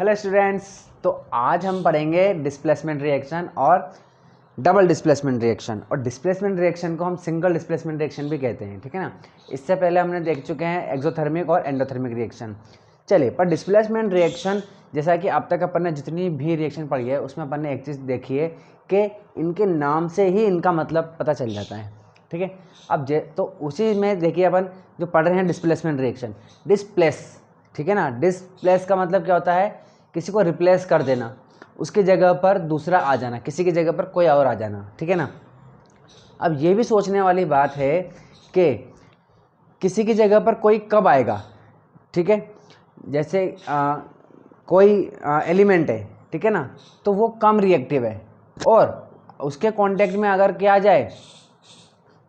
Hello students, तो आज हम पढ़ेंगे डिस्प्लेसमेंट रिएक्शन और डबल डिस्प्लेसमेंट रिएक्शन। और डिस्प्लेसमेंट रिएक्शन को हम सिंगल डिस्प्लेसमेंट रिएक्शन भी कहते हैं, ठीक है ना। इससे पहले हमने देख चुके हैं एक्सोथर्मिक और एंडोथर्मिक रिएक्शन। चलिए, पर डिस्प्लेसमेंट रिएक्शन जैसा कि अब तक अपन ने जितनी भी रिएक्शन पढ़ी है उसमें अपन ने एक चीज़ देखी है कि इनके नाम से ही इनका मतलब पता चल जाता है, ठीक है। अब तो उसी में देखिए अपन जो पढ़ रहे हैं डिस्प्लेसमेंट रिएक्शन, डिस्प्लेस, ठीक है ना। डिस्प्लेस का मतलब क्या होता है? किसी को रिप्लेस कर देना, उसकी जगह पर दूसरा आ जाना, किसी की जगह पर कोई और आ जाना, ठीक है ना। अब ये भी सोचने वाली बात है कि किसी की जगह पर कोई कब आएगा, ठीक है। जैसे कोई एलिमेंट है, ठीक है ना, तो वो कम रिएक्टिव है और उसके कांटेक्ट में अगर क्या आ जाए,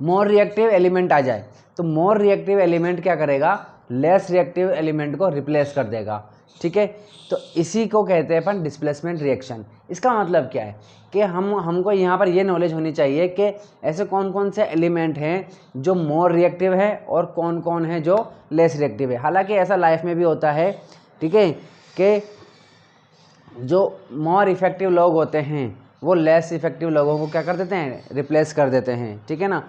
मोर रिएक्टिव एलिमेंट आ जाए, तो मोर रिएक्टिव एलिमेंट क्या करेगा? लेस रिएक्टिव एलिमेंट को रिप्लेस कर देगा, ठीक है। तो इसी को कहते हैं अपन डिस्प्लेसमेंट रिएक्शन। इसका मतलब क्या है कि हमको यहाँ पर ये नॉलेज होनी चाहिए कि ऐसे कौन कौन से एलिमेंट हैं जो मोर रिएक्टिव है और कौन कौन है जो लेस रिएक्टिव है। हालांकि ऐसा लाइफ में भी होता है, ठीक है, कि जो मोर इफेक्टिव लोग होते हैं वो लेस इफेक्टिव लोगों को क्या कर देते हैं? रिप्लेस कर देते हैं, ठीक है ना।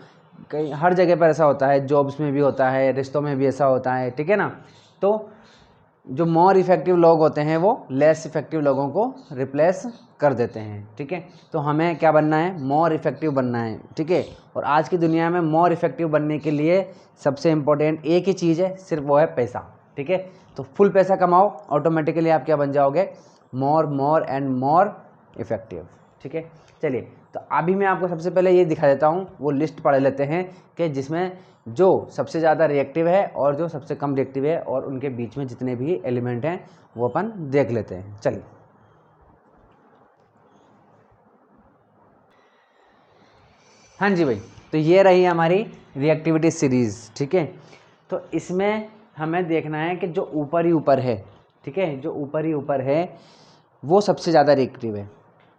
कई हर जगह पर ऐसा होता है, जॉब्स में भी होता है, रिश्तों में भी ऐसा होता है, ठीक है ना। तो जो मोर इफेक्टिव लोग होते हैं वो लेस इफेक्टिव लोगों को रिप्लेस कर देते हैं, ठीक है। तो हमें क्या बनना है? मोर इफेक्टिव बनना है, ठीक है। और आज की दुनिया में मोर इफेक्टिव बनने के लिए सबसे इम्पोर्टेंट एक ही चीज़ है, सिर्फ वो है पैसा, ठीक है। तो फुल पैसा कमाओ, ऑटोमेटिकली आप क्या बन जाओगे? मोर एंड मोर इफेक्टिव, ठीक है। चलिए, तो अभी मैं आपको सबसे पहले ये दिखा देता हूँ, वो लिस्ट पढ़ लेते हैं कि जिसमें जो सबसे ज़्यादा रिएक्टिव है और जो सबसे कम रिएक्टिव है और उनके बीच में जितने भी एलिमेंट हैं वो अपन देख लेते हैं। चलिए, हाँ जी भाई, तो ये रही हमारी रिएक्टिविटी सीरीज़, ठीक है। तो इसमें हमें देखना है कि जो ऊपर ही ऊपर है, ठीक है, जो ऊपर ही ऊपर है वो सबसे ज़्यादा रिएक्टिव है,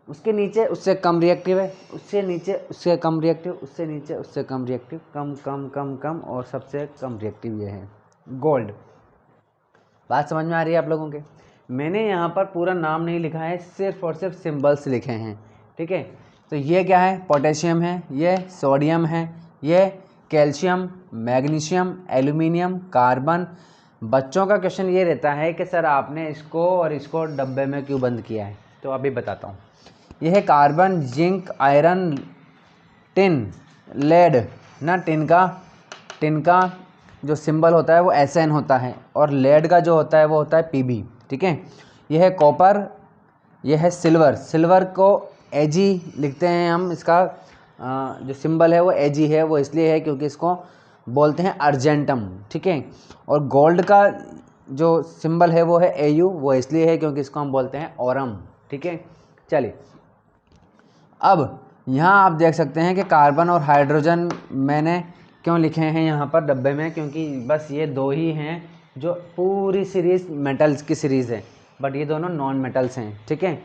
उसके नीचे उससे कम रिएक्टिव है, उससे नीचे उससे कम रिएक्टिव, उससे नीचे उससे कम रिएक्टिव, कम कम कम कम और सबसे कम रिएक्टिव ये है गोल्ड। बात समझ में आ रही है आप लोगों के? मैंने यहाँ पर पूरा नाम नहीं लिखा है, सिर्फ और सिर्फ सिंबल्स लिखे हैं, ठीक है। तो ये क्या है? पोटेशियम है, ये सोडियम है, ये कैल्शियम, मैग्नीशियम, एल्यूमिनियम, कार्बन। बच्चों का क्वेश्चन ये रहता है कि सर आपने इसको और इसको डब्बे में क्यों बंद किया है? तो अभी बताता हूँ। यह है carbon, zinc, iron, tin, lead ना। टिन का जो सिंबल होता है वो SN होता है और लेड का जो होता है वो होता है PB, ठीक है। यह है कॉपर, यह है सिल्वर। सिल्वर को AG लिखते हैं हम, इसका जो सिंबल है वो AG है, वो इसलिए है क्योंकि इसको बोलते हैं अर्जेंटम, ठीक है। और गोल्ड का जो सिंबल है वो है AU, वो इसलिए है क्योंकि इसको हम बोलते हैं ओरम, ठीक है। चलिए, अब यहाँ आप देख सकते हैं कि कार्बन और हाइड्रोजन मैंने क्यों लिखे हैं यहाँ पर डब्बे में, क्योंकि बस ये दो ही हैं जो पूरी सीरीज़ मेटल्स की सीरीज़ है, बट ये दोनों नॉन मेटल्स हैं, ठीक है।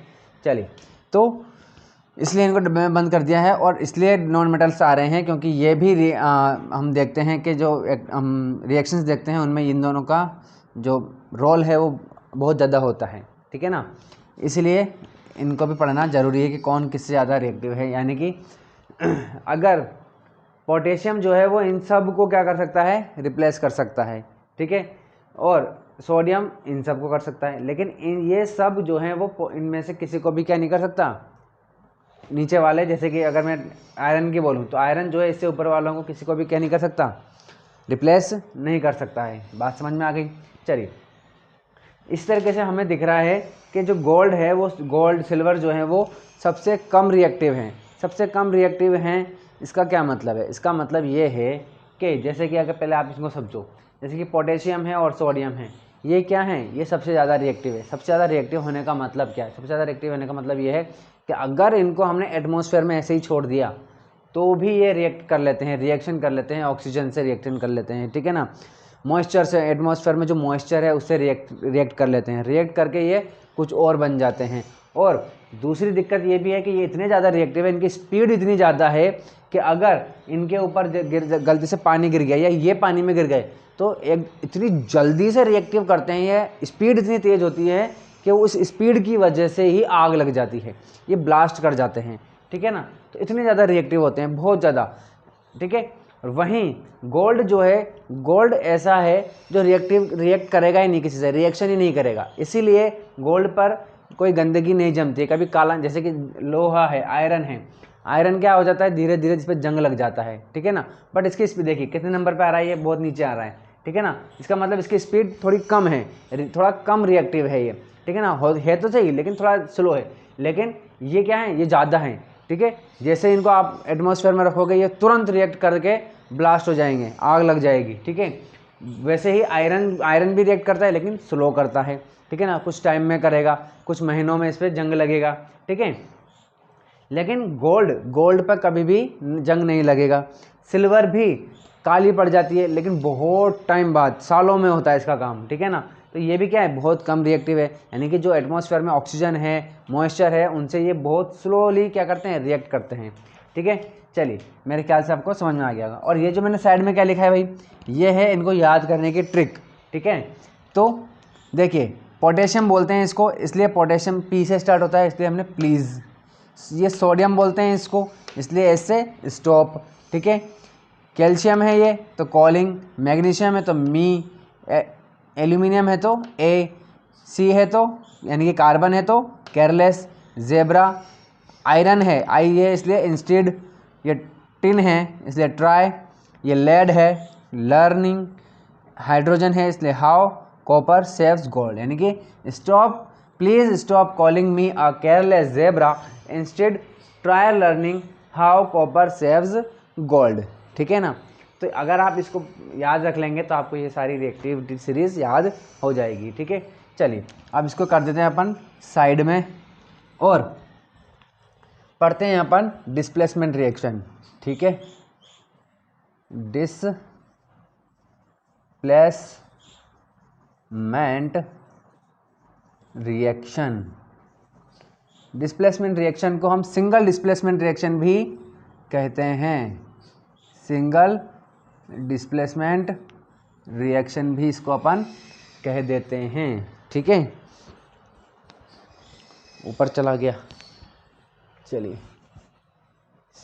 चलिए, तो इसलिए इनको डब्बे में बंद कर दिया है और इसलिए नॉन मेटल्स आ रहे हैं क्योंकि ये भी हम देखते हैं कि जो हम रिएक्शंस देखते हैं उनमें इन दोनों का जो रोल है वो बहुत ज़्यादा होता है, ठीक है ना। इसलिए इनको भी पढ़ना ज़रूरी है कि कौन किससे ज़्यादा रिएक्टिव है। यानी कि अगर पोटेशियम जो है वो इन सब को क्या कर सकता है? रिप्लेस कर सकता है, ठीक है। और सोडियम इन सब को कर सकता है, लेकिन ये सब जो हैं वो इनमें से किसी को भी क्या नहीं कर सकता? नीचे वाले, जैसे कि अगर मैं आयरन की बोलूँ तो आयरन जो है इससे ऊपर वालों को किसी को भी क्या नहीं कर सकता? रिप्लेस नहीं कर सकता है। बात समझ में आ गई? चलिए, इस तरीके से हमें दिख रहा है कि जो गोल्ड है वो गोल्ड सिल्वर जो है वो सबसे कम रिएक्टिव हैं, सबसे कम रिएक्टिव हैं। इसका क्या मतलब है? इसका मतलब ये है कि जैसे कि अगर पहले आप इसको समझो, जैसे कि पोटेशियम है और सोडियम है, ये क्या है? ये सबसे ज़्यादा रिएक्टिव है। सबसे ज़्यादा रिएक्टिव होने का मतलब क्या है? सबसे ज़्यादा रिएक्टिव होने का मतलब ये है कि अगर इनको हमने एटमॉस्फेयर में ऐसे ही छोड़ दिया तो भी ये रिएक्ट कर लेते हैं, रिएक्शन कर लेते हैं, ऑक्सीजन से रिएक्शन कर लेते हैं, ठीक है ना। मॉइस्चर से, एटमॉस्फेयर में जो मॉइस्चर है उससे रिएक्ट कर लेते हैं, रिएक्ट करके ये कुछ और बन जाते हैं। और दूसरी दिक्कत ये भी है कि ये इतने ज़्यादा रिएक्टिव है, इनकी स्पीड इतनी ज़्यादा है कि अगर इनके ऊपर गलती से पानी गिर गया या ये पानी में गिर गए तो एक इतनी जल्दी से रिएक्टिव करते हैं, ये स्पीड इतनी तेज़ होती है कि उस स्पीड की वजह से ही आग लग जाती है, ये ब्लास्ट कर जाते हैं, ठीक है ना। तो इतने ज़्यादा रिएक्टिव होते हैं, बहुत ज़्यादा, ठीक है। और वहीं गोल्ड जो है, गोल्ड ऐसा है जो रिएक्ट करेगा ही नहीं, किसी से रिएक्शन ही नहीं करेगा, इसीलिए गोल्ड पर कोई गंदगी नहीं जमती है, कभी काला, जैसे कि लोहा है, आयरन है, आयरन क्या हो जाता है, धीरे धीरे जिस पर जंग लग जाता है, ठीक है ना। बट इसकी स्पीड देखिए कितने नंबर पे आ रहा है, ये बहुत नीचे आ रहा है, ठीक है ना। इसका मतलब इसकी स्पीड थोड़ी कम है, थोड़ा कम रिएक्टिव है ये, ठीक है ना। है तो सही लेकिन थोड़ा स्लो है, लेकिन ये क्या है, ये ज़्यादा है, ठीक है। जैसे इनको आप एटमॉस्फेयर में रखोगे ये तुरंत रिएक्ट करके ब्लास्ट हो जाएंगे, आग लग जाएगी, ठीक है। वैसे ही आयरन भी रिएक्ट करता है लेकिन स्लो करता है, ठीक है ना, कुछ टाइम में करेगा, कुछ महीनों में इस पर जंग लगेगा, ठीक है। लेकिन गोल्ड पर कभी भी जंग नहीं लगेगा। सिल्वर भी काली पड़ जाती है लेकिन बहुत टाइम बाद, सालों में होता है इसका काम, ठीक है ना। तो ये भी क्या है, बहुत कम रिएक्टिव है, यानी कि जो एटमॉस्फेयर में ऑक्सीजन है, मॉइस्चर है, उनसे ये बहुत स्लोली क्या करते हैं, रिएक्ट करते हैं, ठीक है। चलिए, मेरे ख्याल से आपको समझ में आ गया होगा। और ये जो मैंने साइड में क्या लिखा है भाई, ये है इनको याद करने की ट्रिक, ठीक है। तो देखिए, पोटेशियम बोलते हैं इसको, इसलिए पोटेशियम पी से स्टार्ट होता है, इसलिए हमने प्लीज़। ये सोडियम बोलते हैं इसको, इसलिए एस से स्टॉप, ठीक है। कैल्शियम है ये तो कॉलिंग, मैग्नीशियम है तो मी, एल्यूमिनियम है तो ए, सी है तो यानी कि कार्बन है तो केयरलेस, जेब्रा, आयरन है आई है इसलिए इंस्टेड, ये टिन है इसलिए ट्राई, ये लेड है लर्निंग, हाइड्रोजन है इसलिए हाउ, कॉपर सेव्स गोल्ड, यानी कि stop, please stop calling me a careless zebra, instead try learning how copper saves gold, ठीक है ना। तो अगर आप इसको याद रख लेंगे तो आपको ये सारी रिएक्टिविटी सीरीज़ याद हो जाएगी, ठीक है। चलिए अब इसको कर देते हैं अपन साइड में और पढ़ते हैं अपन डिस्प्लेसमेंट रिएक्शन, ठीक है। डिस्प्लेसमेंट रिएक्शन, डिस्प्लेसमेंट रिएक्शन को हम सिंगल डिस्प्लेसमेंट रिएक्शन भी कहते हैं, सिंगल डिस्प्लेसमेंट रिएक्शन भी इसको अपन कह देते हैं, ठीक है। ऊपर चला गया, चलिए,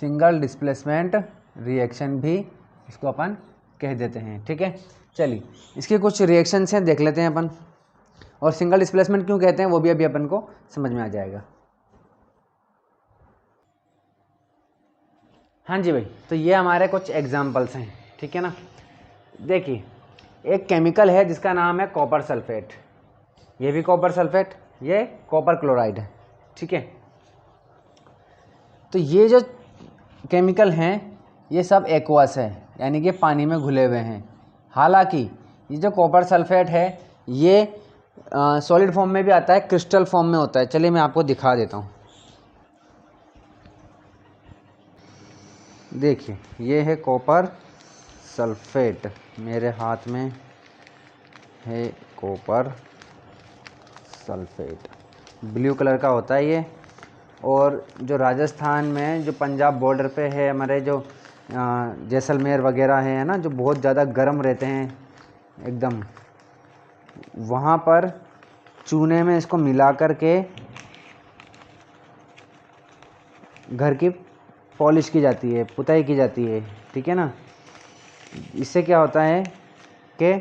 सिंगल डिस्प्लेसमेंट रिएक्शन भी इसको अपन कह देते हैं, ठीक है। चलिए इसके कुछ रिएक्शंस हैं, देख लेते हैं अपन, और सिंगल डिस्प्लेसमेंट क्यों कहते हैं वो भी अभी अपन को समझ में आ जाएगा। हाँ जी भाई, तो ये हमारे कुछ एग्जाम्पल्स हैं, ठीक है ना। देखिए, एक केमिकल है जिसका नाम है कॉपर सल्फेट, ये भी कॉपर सल्फेट, ये कॉपर क्लोराइड है, ठीक है। तो ये जो केमिकल हैं ये सब एक्वस है, यानी कि पानी में घुले हुए हैं। हालांकि ये जो कॉपर सल्फेट है ये सॉलिड फॉर्म में भी आता है, क्रिस्टल फॉर्म में होता है। चलिए मैं आपको दिखा देता हूँ। देखिए, ये है कॉपर सल्फेट, मेरे हाथ में है कॉपर सल्फेट, ब्लू कलर का होता है ये। और जो राजस्थान में, जो पंजाब बॉर्डर पे है हमारे, जो जैसलमेर वगैरह है ना, जो बहुत ज़्यादा गर्म रहते हैं एकदम, वहाँ पर चूने में इसको मिला कर के घर की पॉलिश की जाती है, पुताई की जाती है, ठीक है ना। इससे क्या होता है कि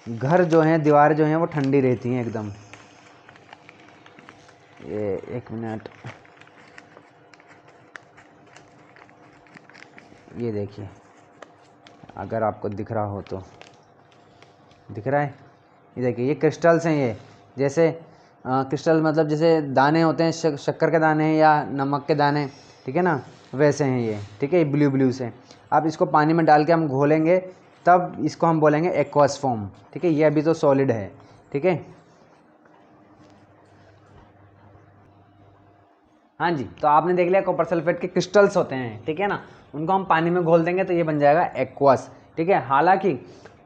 घर जो हैं, दीवारें जो हैं वो ठंडी रहती हैं एकदम। ये एक मिनट, ये देखिए, अगर आपको दिख रहा हो तो, दिख रहा है, ये देखिए, ये क्रिस्टल्स हैं, ये जैसे क्रिस्टल मतलब जैसे दाने होते हैं, शक्कर के दाने या नमक के दाने, ठीक है ना, वैसे हैं ये, ठीक है, ब्लू ब्लू से। अब इसको पानी में डाल के हम घोलेंगे तब इसको हम बोलेंगे एक्वस फॉर्म, ठीक है। ये अभी तो सॉलिड है, ठीक है। हाँ जी, तो आपने देख लिया कॉपर सल्फेट के क्रिस्टल्स होते हैं, ठीक है ना, उनको हम पानी में घोल देंगे तो ये बन जाएगा एक्वस, ठीक है। हालांकि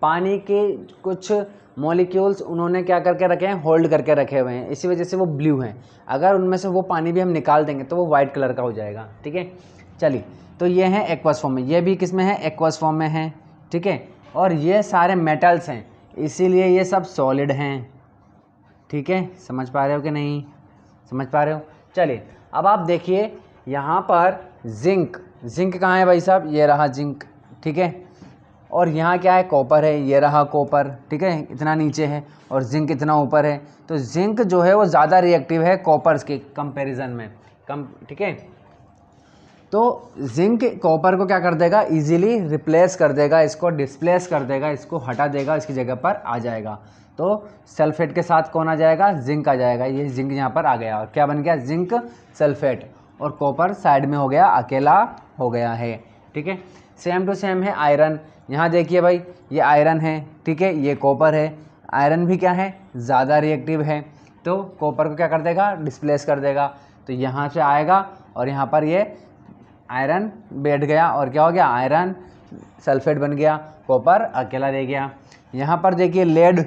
पानी के कुछ मॉलिक्यूल्स उन्होंने क्या करके रखे हैं, होल्ड करके रखे हुए हैं, इसी वजह से वो ब्लू हैं। अगर उनमें से वो पानी भी हम निकाल देंगे तो वो वाइट कलर का हो जाएगा, ठीक है। चलिए, तो ये है एक्वस फॉर्म में, ये भी किस में है, एक्वस फॉर्म में है, ठीक है। और ये सारे मेटल्स हैं, इसीलिए ये सब सॉलिड हैं, ठीक है, समझ पा रहे हो कि नहीं, समझ पा रहे हो। चलिए अब आप देखिए यहाँ पर जिंक, जिंक कहाँ है भाई साहब, ये रहा जिंक, ठीक है। और यहाँ क्या है, कॉपर है, ये रहा कॉपर, ठीक है, इतना नीचे है और जिंक इतना ऊपर है। तो जिंक जो है वो ज़्यादा रिएक्टिव है कॉपर्स के कंपैरिजन में, ठीक है। तो जिंक कॉपर को क्या कर देगा, इजीली रिप्लेस कर देगा, इसको डिस्प्लेस कर देगा, इसको हटा देगा, इसकी जगह पर आ जाएगा। तो सल्फेट के साथ कौन आ जाएगा, जिंक आ जाएगा। ये जिंक यहाँ पर आ गया और क्या बन गया, जिंक सल्फेट, और कॉपर साइड में हो गया, अकेला हो गया है, ठीक है। सेम टू सेम है आयरन। यहाँ देखिए भाई, ये आयरन है, ठीक है, ये कॉपर है। आयरन भी क्या है, ज़्यादा रिएक्टिव है, तो कॉपर को क्या कर देगा, डिस्प्लेस कर देगा। तो यहाँ से आएगा और यहाँ पर ये आयरन बैठ गया और क्या हो गया, आयरन सल्फेट बन गया, कॉपर अकेला रह गया। यहाँ पर देखिए लेड,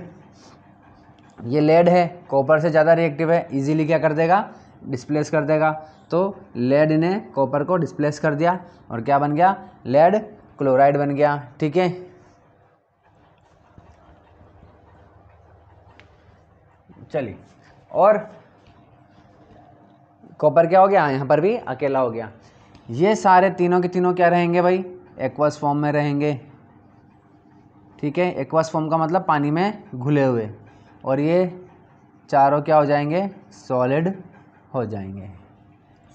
ये लेड है, कॉपर से ज़्यादा रिएक्टिव है, इजीली क्या कर देगा, डिस्प्लेस कर देगा। तो लेड ने कॉपर को डिस्प्लेस कर दिया और क्या बन गया, लेड क्लोराइड बन गया, ठीक है। चलिए, और कॉपर क्या हो गया, यहाँ पर भी अकेला हो गया। ये सारे तीनों के तीनों क्या रहेंगे भाई, एक्वस फॉर्म में रहेंगे, ठीक है। एक्वस फॉर्म का मतलब पानी में घुले हुए, और ये चारों क्या हो जाएंगे, सॉलिड हो जाएंगे।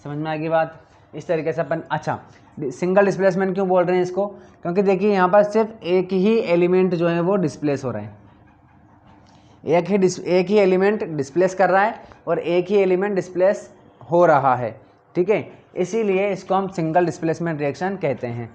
समझ में आ गई बात। इस तरीके से अपन, अच्छा सिंगल डिस्प्लेसमेंट क्यों बोल रहे हैं इसको, क्योंकि देखिए यहाँ पर सिर्फ एक ही एलिमेंट जो है वो डिस्प्लेस हो रहा है, एक ही एलिमेंट डिस्प्लेस कर रहा है और एक ही एलिमेंट डिस्प्लेस हो रहा है, ठीक है। इसीलिए इसको हम सिंगल डिस्प्लेसमेंट रिएक्शन कहते हैं।